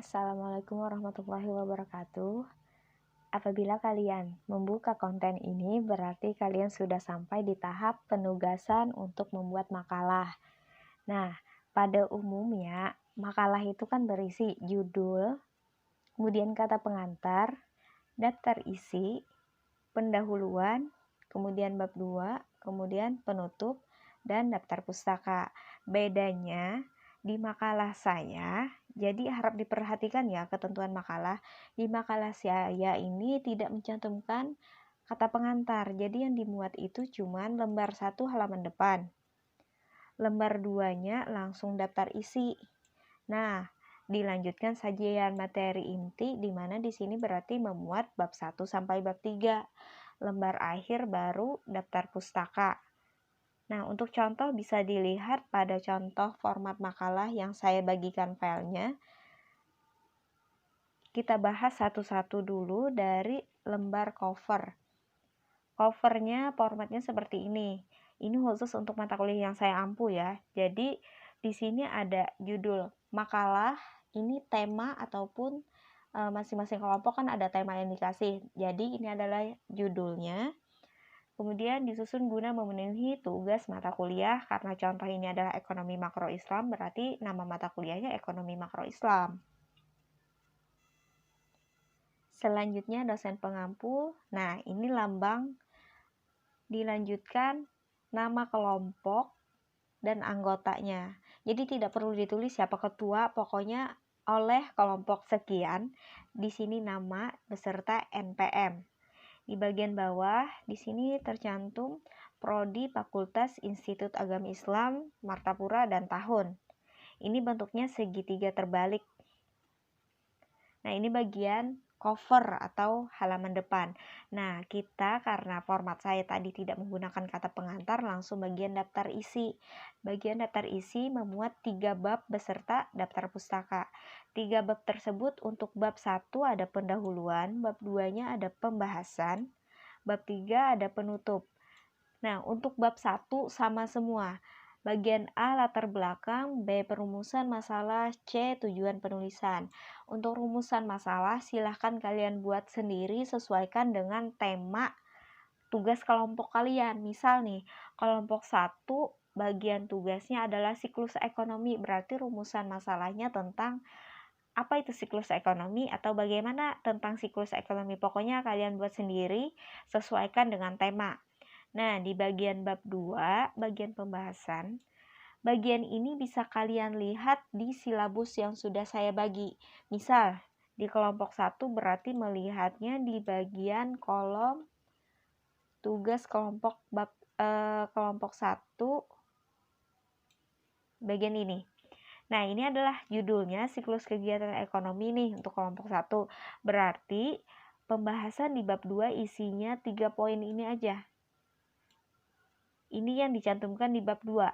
Assalamualaikum warahmatullahi wabarakatuh. Apabila kalian membuka konten ini, berarti kalian sudah sampai di tahap penugasan untuk membuat makalah. Nah, pada umumnya, makalah itu kan berisi judul, kemudian kata pengantar, daftar isi, pendahuluan, kemudian bab 2, kemudian penutup, dan daftar pustaka. Bedanya, di makalah saya, jadi harap diperhatikan ya ketentuan makalah. Di makalah saya ini tidak mencantumkan kata pengantar. Jadi yang dimuat itu cuman lembar 1 halaman depan. Lembar 2-nya langsung daftar isi. Nah, dilanjutkan sajian materi inti di mana di sini berarti memuat bab 1 sampai bab 3. Lembar akhir baru daftar pustaka. Nah, untuk contoh bisa dilihat pada contoh format makalah yang saya bagikan filenya. Kita bahas satu-satu dulu dari lembar cover. Covernya formatnya seperti ini. Ini khusus untuk mata kuliah yang saya ampu ya. Jadi di sini ada judul makalah, ini tema ataupun masing-masing kelompok kan ada tema yang dikasih. Jadi ini adalah judulnya. Kemudian disusun guna memenuhi tugas mata kuliah, karena contoh ini adalah ekonomi makro Islam, berarti nama mata kuliahnya ekonomi makro Islam. Selanjutnya dosen pengampu. Nah, ini lambang. Dilanjutkan nama kelompok dan anggotanya. Jadi tidak perlu ditulis siapa ketua, pokoknya oleh kelompok sekian. Di sini nama beserta NPM. Di bagian bawah, di sini tercantum Prodi Fakultas Institut Agama Islam, Martapura, dan tahun. Ini bentuknya segitiga terbalik. Nah, ini bagian cover atau halaman depan. Nah, kita karena format saya tadi tidak menggunakan kata pengantar, langsung bagian daftar isi. Bagian daftar isi memuat 3 bab beserta daftar pustaka. 3 bab tersebut untuk bab 1 ada pendahuluan, bab 2-nya ada pembahasan, bab 3 ada penutup. Nah, untuk bab 1 sama semua. Bagian A latar belakang, B perumusan masalah, C tujuan penulisan. Untuk rumusan masalah silahkan kalian buat sendiri, sesuaikan dengan tema tugas kelompok kalian. Misal nih, kelompok 1 bagian tugasnya adalah siklus ekonomi, berarti rumusan masalahnya tentang apa itu siklus ekonomi atau bagaimana tentang siklus ekonomi. Pokoknya kalian buat sendiri, sesuaikan dengan tema. Nah, di bagian bab 2, bagian pembahasan, bagian ini bisa kalian lihat di silabus yang sudah saya bagi. Misal, di kelompok 1 berarti melihatnya di bagian kolom tugas kelompok kelompok 1 bagian ini. Nah, ini adalah judulnya siklus kegiatan ekonomi nih untuk kelompok 1. Berarti pembahasan di bab 2 isinya 3 poin ini aja. Ini yang dicantumkan di bab 2.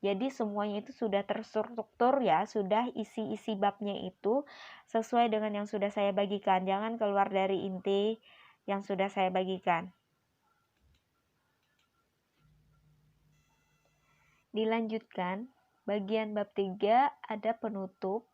Jadi semuanya itu sudah terstruktur ya, sudah isi-isi babnya itu sesuai dengan yang sudah saya bagikan. Jangan keluar dari inti yang sudah saya bagikan. Dilanjutkan, bagian bab 3 ada penutup.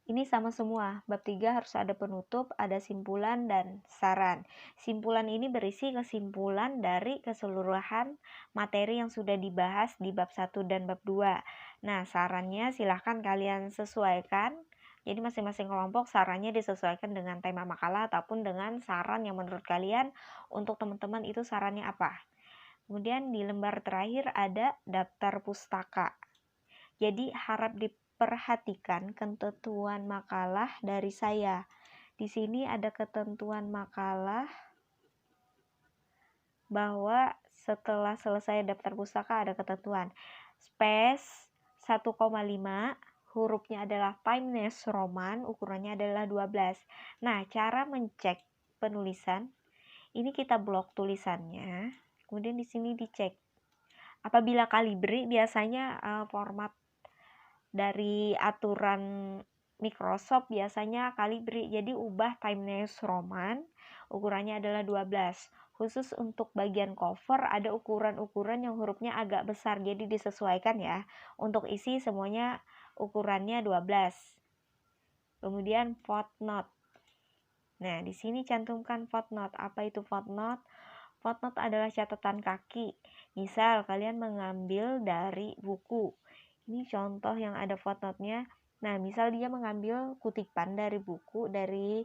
Ini sama semua, bab 3 harus ada penutup, ada simpulan dan saran. Simpulan ini berisi kesimpulan dari keseluruhan materi yang sudah dibahas di bab 1 dan bab 2. Nah, sarannya silahkan kalian sesuaikan. Jadi masing-masing kelompok sarannya disesuaikan dengan tema makalah ataupun dengan saran yang menurut kalian untuk teman-teman itu sarannya apa. Kemudian di lembar terakhir ada daftar pustaka. Jadi harap perhatikan ketentuan makalah dari saya. Di sini ada ketentuan makalah bahwa setelah selesai daftar pustaka ada ketentuan space 1,5, hurufnya adalah Times Roman, ukurannya adalah 12. Nah, cara mencek penulisan, ini kita blok tulisannya, kemudian di sini dicek. Apabila Calibri biasanya format dari aturan Microsoft biasanya Calibri, jadi ubah Times Roman, ukurannya adalah 12. Khusus untuk bagian cover ada ukuran-ukuran yang hurufnya agak besar, jadi disesuaikan ya. Untuk isi semuanya ukurannya 12. Kemudian footnote. Nah, di sini cantumkan footnote. Apa itu footnote? Footnote adalah catatan kaki. Misal kalian mengambil dari buku. Ini contoh yang ada footnote-nya. Nah, misal dia mengambil kutipan dari buku, dari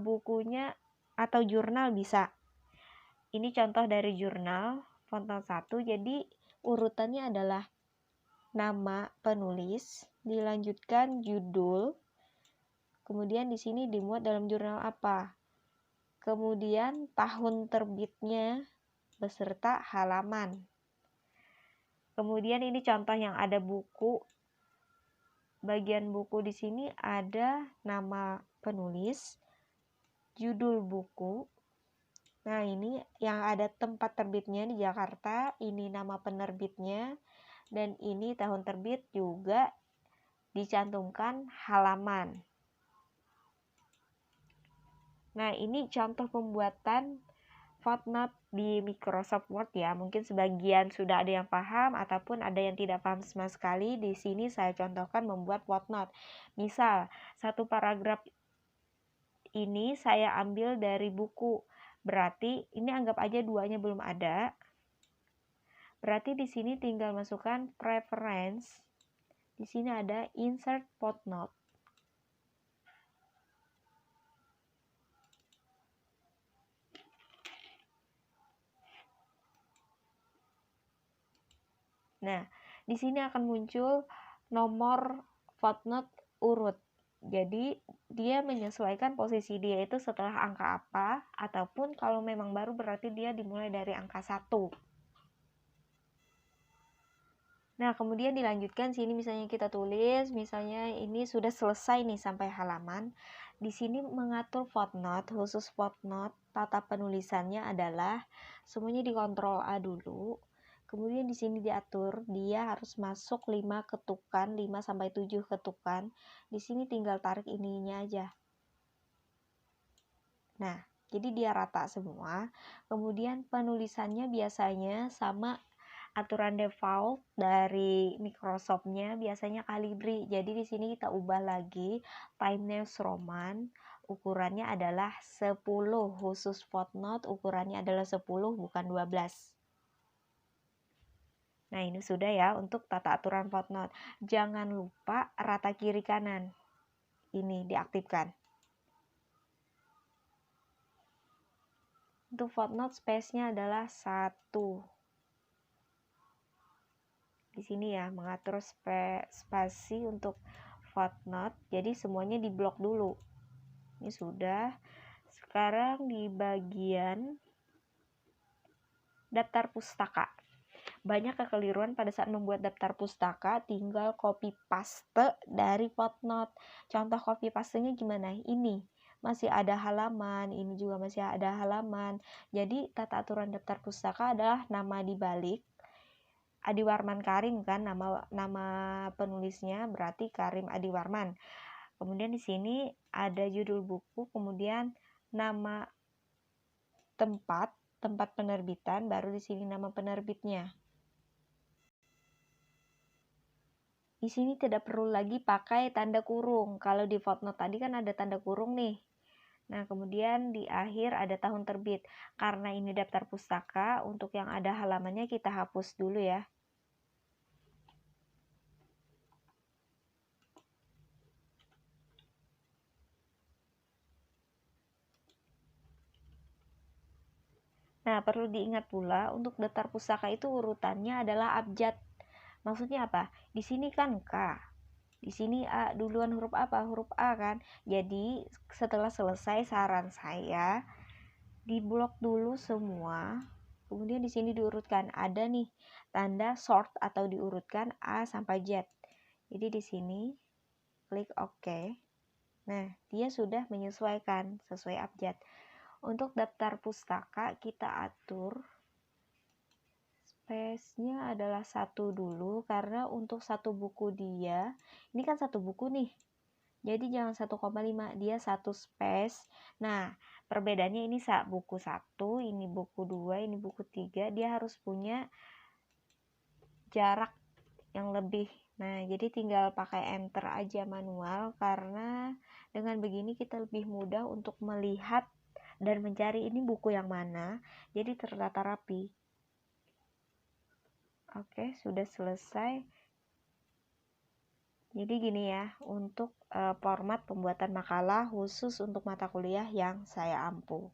bukunya atau jurnal bisa. Ini contoh dari jurnal, footnote 1. Jadi urutannya adalah nama penulis, dilanjutkan judul, kemudian di sini dimuat dalam jurnal apa, kemudian tahun terbitnya beserta halaman. Kemudian ini contoh yang ada buku. Bagian buku di sini ada nama penulis, judul buku. Nah, ini yang ada tempat terbitnya di Jakarta, ini nama penerbitnya, dan ini tahun terbit juga dicantumkan halaman. Nah, ini contoh pembuatan footnote di Microsoft Word ya. Mungkin sebagian sudah ada yang paham ataupun ada yang tidak paham sama sekali. Di sini saya contohkan membuat footnote. Misal, satu paragraf ini saya ambil dari buku. Berarti ini anggap aja duanya belum ada. Berarti di sini tinggal masukkan preference. Di sini ada insert footnote. Nah, di sini akan muncul nomor footnote urut. Jadi, dia menyesuaikan posisi dia itu setelah angka apa, ataupun kalau memang baru berarti dia dimulai dari angka 1. Nah, kemudian dilanjutkan sini misalnya kita tulis, misalnya ini sudah selesai nih sampai halaman. Di sini mengatur footnote, khusus footnote, tata penulisannya adalah semuanya dikontrol A dulu. Kemudian di sini diatur dia harus masuk 5 ketukan, 5 sampai 7 ketukan. Di sini tinggal tarik ininya aja. Nah, jadi dia rata semua. Kemudian penulisannya biasanya sama aturan default dari Microsoft-nya biasanya Calibri. Jadi di sini kita ubah lagi Times New Roman. Ukurannya adalah 10, khusus footnote ukurannya adalah 10 bukan 12. Nah, ini sudah ya untuk tata aturan footnote. Jangan lupa rata kiri kanan. Ini diaktifkan. Untuk footnote space-nya adalah 1. Di sini ya, mengatur spasi untuk footnote. Jadi semuanya diblok dulu. Ini sudah. Sekarang di bagian daftar pustaka. Banyak kekeliruan pada saat membuat daftar pustaka, tinggal copy paste dari footnote. Contoh copy pastenya gimana? Ini masih ada halaman, ini juga masih ada halaman. Jadi tata aturan daftar pustaka adalah nama dibalik Adi Warman Karim kan, nama penulisnya berarti Karim Adi Warman. Kemudian di sini ada judul buku, kemudian nama tempat penerbitan, baru di sini nama penerbitnya. Di sini tidak perlu lagi pakai tanda kurung. Kalau di footnote tadi kan ada tanda kurung nih. Nah, kemudian di akhir ada tahun terbit. Karena ini daftar pustaka, untuk yang ada halamannya kita hapus dulu ya. Nah, perlu diingat pula untuk daftar pustaka itu urutannya adalah abjad. Maksudnya apa? Di sini kan K. Di sini A, duluan huruf apa? Huruf A kan. Jadi, setelah selesai saran saya diblok dulu semua. Kemudian di sini diurutkan. Ada nih tanda sort atau diurutkan A sampai Z. Jadi di sini klik OK. Nah, dia sudah menyesuaikan sesuai abjad. Untuk daftar pustaka kita atur space-nya adalah 1 dulu, karena untuk satu buku dia, ini kan satu buku nih, jadi jangan 1,5, dia 1 space. Nah, perbedaannya ini buku 1, ini buku 2, ini buku 3, dia harus punya jarak yang lebih Nah, jadi tinggal pakai enter aja manual, karena dengan begini kita lebih mudah untuk melihat dan mencari ini buku yang mana, jadi tertata rapi. Oke, sudah selesai. Jadi gini ya, untuk format pembuatan makalah khusus untuk mata kuliah yang saya ampu.